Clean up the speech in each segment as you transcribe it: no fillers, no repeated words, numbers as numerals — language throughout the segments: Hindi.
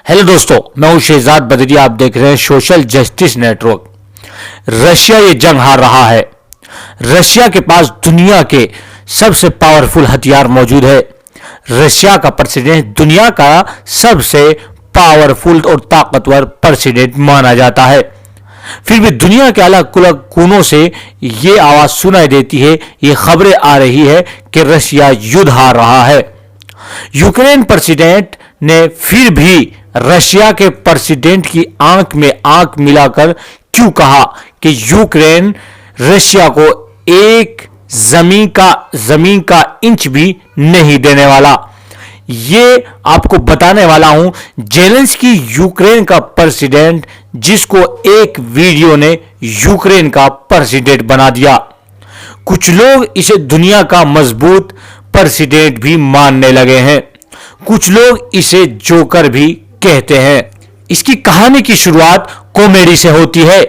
हेलो दोस्तों, मैं हूं शहजाद बदरी। आप देख रहे हैं सोशल जस्टिस नेटवर्क। रशिया ये जंग हार रहा है। रशिया के पास दुनिया के सबसे पावरफुल हथियार मौजूद है। रशिया का प्रेसिडेंट दुनिया का सबसे पावरफुल और ताकतवर प्रेसिडेंट माना जाता है। फिर भी दुनिया के अलग अलग कोनों से ये आवाज सुनाई देती है, ये खबरें आ रही है कि रशिया युद्ध हार रहा है। यूक्रेन प्रेसिडेंट ने फिर भी रशिया के प्रेसिडेंट की आंख में आंख मिलाकर क्यों कहा कि यूक्रेन रशिया को एक जमीन का इंच भी नहीं देने वाला। ये आपको बताने वाला हूं। जेलेंस्की यूक्रेन का प्रेसिडेंट, जिसको एक वीडियो ने यूक्रेन का प्रेसिडेंट बना दिया। कुछ लोग इसे दुनिया का मजबूत प्रेसिडेंट भी मानने लगे हैं। कुछ लोग इसे जोकर भी कहते हैं। इसकी कहानी की शुरुआत कॉमेडी से होती है।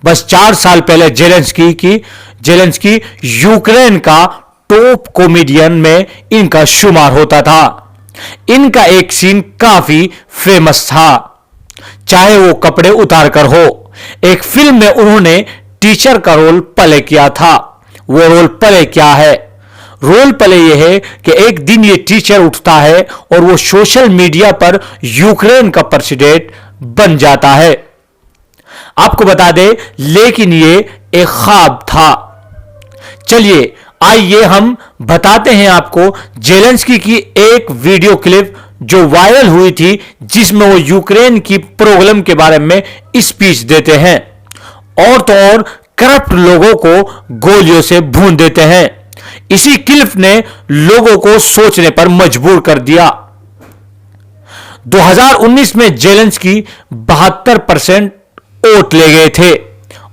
बस 4 साल पहले जेलेंस्की यूक्रेन का टॉप कॉमेडियन में इनका शुमार होता था। इनका एक सीन काफी फेमस था, चाहे वो कपड़े उतार कर हो। एक फिल्म में उन्होंने टीचर का रोल प्ले किया था। वो रोल प्ले क्या है? रोल प्ले यह है कि एक दिन ये टीचर उठता है और वो सोशल मीडिया पर यूक्रेन का प्रेसिडेंट बन जाता है। आपको बता दे, लेकिन ये एक ख्वाब था। चलिए आइए हम बताते हैं आपको जेलेंस्की की एक वीडियो क्लिप जो वायरल हुई थी, जिसमें वो यूक्रेन की प्रॉब्लम के बारे में स्पीच देते हैं और तो और करप्ट लोगों को गोलियों से भून देते हैं। इसी क्लिप ने लोगों को सोचने पर मजबूर कर दिया। 2019 में जेलेंस्की 72% वोट ले गए थे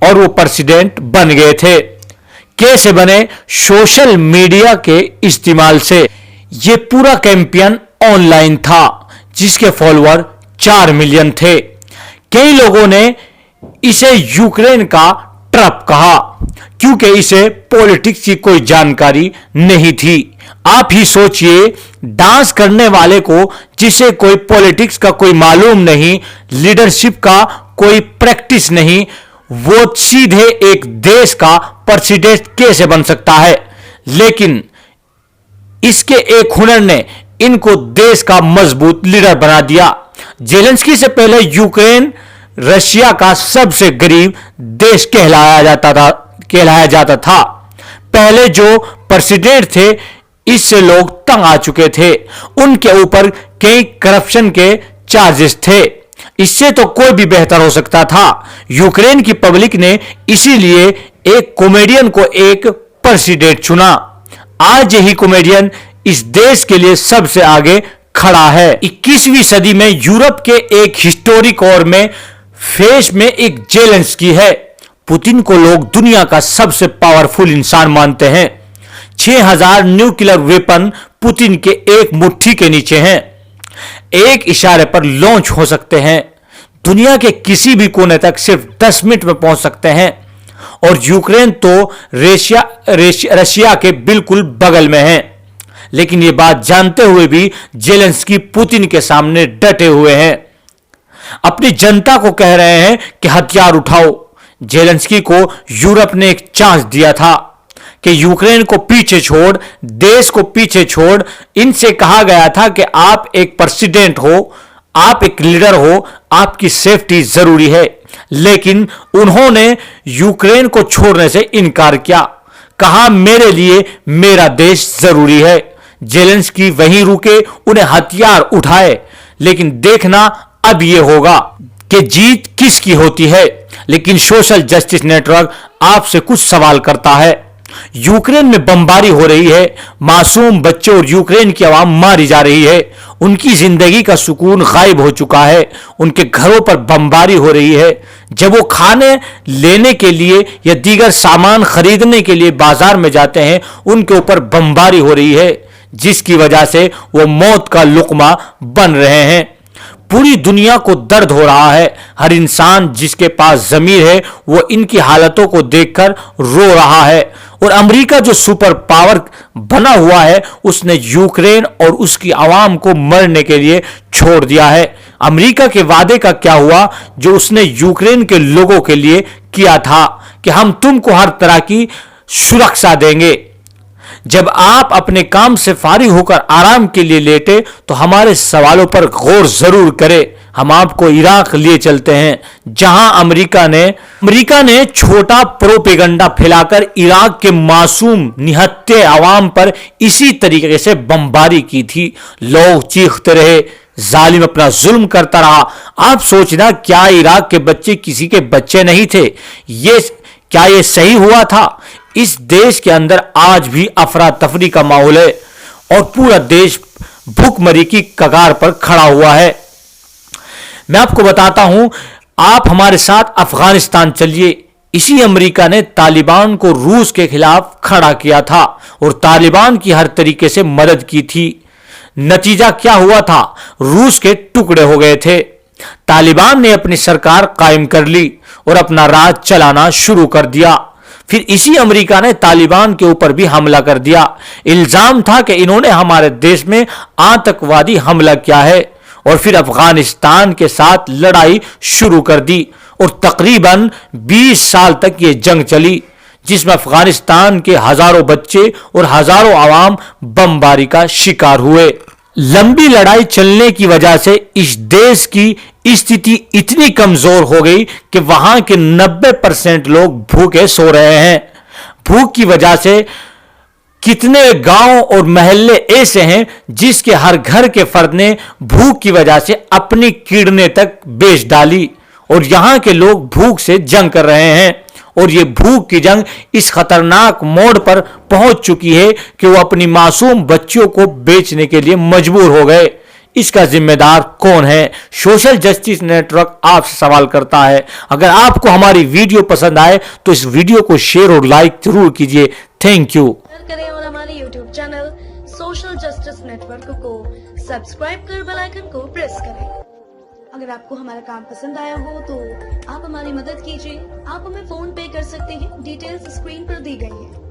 और वो प्रेसिडेंट बन गए थे। कैसे बने? सोशल मीडिया के इस्तेमाल से। ये पूरा कैंपेन ऑनलाइन था, जिसके फॉलोअर 4 मिलियन थे। कई लोगों ने इसे यूक्रेन का ट्रम्प कहा, क्योंकि इसे पॉलिटिक्स की कोई जानकारी नहीं थी। आप ही सोचिए, डांस करने वाले को, जिसे कोई पॉलिटिक्स का कोई मालूम नहीं, लीडरशिप का कोई प्रैक्टिस नहीं, वो सीधे एक देश का प्रेसिडेंट कैसे बन सकता है? लेकिन इसके एक हुनर ने इनको देश का मजबूत लीडर बना दिया। जेलेंस्की से पहले यूक्रेन रशिया का सबसे गरीब देश कहलाया जाता था। पहले जो प्रेसिडेंट थे, इससे लोग तंग आ चुके थे। उनके ऊपर कई करप्शन के चार्जेस थे। इससे तो कोई भी बेहतर हो सकता था। यूक्रेन की पब्लिक ने इसीलिए एक कॉमेडियन को एक प्रेसिडेंट चुना। आज यही कॉमेडियन इस देश के लिए सबसे आगे खड़ा है। 21वीं सदी में यूरोप के एक हिस्टोरिक और में फेस में एक जेलेंस्की है। पुतिन को लोग दुनिया का सबसे पावरफुल इंसान मानते हैं। 6000 न्यूक्लियर वेपन पुतिन के एक मुट्ठी के नीचे हैं। एक इशारे पर लॉन्च हो सकते हैं। दुनिया के किसी भी कोने तक सिर्फ 10 मिनट में पहुंच सकते हैं। और यूक्रेन तो रशिया के बिल्कुल बगल में है। लेकिन ये बात जानते हुए भी जेलेंस्की पुतिन के सामने डटे हुए हैं। अपनी जनता को कह रहे हैं कि हथियार उठाओ। जेलेंस्की को यूरोप ने एक चांस दिया था कि यूक्रेन को पीछे छोड़, देश को पीछे छोड़। इनसे कहा गया था कि आप एक प्रेसिडेंट हो, आप एक लीडर हो, आपकी सेफ्टी जरूरी है। लेकिन उन्होंने यूक्रेन को छोड़ने से इनकार किया। कहा, मेरे लिए मेरा देश जरूरी है। जेलेंस्की वहीं रुके, उन्हें हथियार उठाए। लेकिन देखना अब यह होगा कि जीत किसकी होती है। लेकिन सोशल जस्टिस नेटवर्क आपसे कुछ सवाल करता है। यूक्रेन में बमबारी हो रही है, मासूम बच्चे और यूक्रेन की आवाम मारी जा रही है। उनकी जिंदगी का सुकून गायब हो चुका है। उनके घरों पर बमबारी हो रही है। जब वो खाने लेने के लिए या दीगर सामान खरीदने के लिए बाजार में जाते हैं, उनके ऊपर बमबारी हो रही है, जिसकी वजह से वो मौत का लुकमा बन रहे हैं। पूरी दुनिया को दर्द हो रहा है। हर इंसान जिसके पास ज़मीर है वो इनकी हालतों को देखकर रो रहा है। और अमेरिका जो सुपर पावर बना हुआ है उसने यूक्रेन और उसकी आवाम को मरने के लिए छोड़ दिया है। अमेरिका के वादे का क्या हुआ जो उसने यूक्रेन के लोगों के लिए किया था कि हम तुमको हर तरह की सुरक्षा देंगे। जब आप अपने काम से फारिग होकर आराम के लिए लेटे तो हमारे सवालों पर गौर जरूर करें। हम आपको इराक लिए चलते हैं जहां अमेरिका ने छोटा प्रोपेगंडा फैलाकर इराक के मासूम निहत्थे आवाम पर इसी तरीके से बमबारी की थी। लोग चीखते रहे, जालिम अपना जुल्म करता रहा। आप सोचना, क्या इराक के बच्चे किसी के बच्चे नहीं थे? क्या ये सही हुआ था? इस देश के अंदर आज भी अफरा तफरी का माहौल है और पूरा देश भूखमरी की कगार पर खड़ा हुआ है। मैं आपको बताता हूं, आप हमारे साथ अफगानिस्तान चलिए। इसी अमेरिका ने तालिबान को रूस के खिलाफ खड़ा किया था और तालिबान की हर तरीके से मदद की थी। नतीजा क्या हुआ था? रूस के टुकड़े हो गए थे। तालिबान ने अपनी सरकार कायम कर ली और अपना राज चलाना शुरू कर दिया। फिर इसी अमेरिका ने तालिबान के ऊपर भी हमला कर दिया। इल्जाम था कि इन्होंने हमारे देश में आतंकवादी हमला किया है और फिर अफगानिस्तान के साथ लड़ाई शुरू कर दी और तकरीबन 20 साल तक ये जंग चली जिसमें अफगानिस्तान के हजारों बच्चे और हजारों आवाम बमबारी का शिकार हुए। लंबी लड़ाई चलने की वजह से इस देश की स्थिति इतनी कमजोर हो गई कि वहां के 90% लोग भूखे सो रहे हैं। भूख की वजह से कितने गांव और मोहल्ले ऐसे हैं जिसके हर घर के फर्द ने भूख की वजह से अपनी किडनी तक बेच डाली और यहां के लोग भूख से जंग कर रहे हैं। और ये भूख की जंग इस खतरनाक मोड़ पर पहुंच चुकी है कि वो अपनी मासूम बच्चियों को बेचने के लिए मजबूर हो गए। इसका जिम्मेदार कौन है? सोशल जस्टिस नेटवर्क आपसे सवाल करता है। अगर आपको हमारी वीडियो पसंद आए तो इस वीडियो को शेयर और लाइक जरूर कीजिए। Thank you. करें और हमारे YouTube channel social justice network को सब्सक्राइब कर बेल आइकन को प्रेस करें। अगर आपको हमारा काम पसंद आया हो तो आप हमारी मदद कीजिए। आप हमें फोन पे कर सकते हैं। डिटेल्स स्क्रीन पर दी गई है।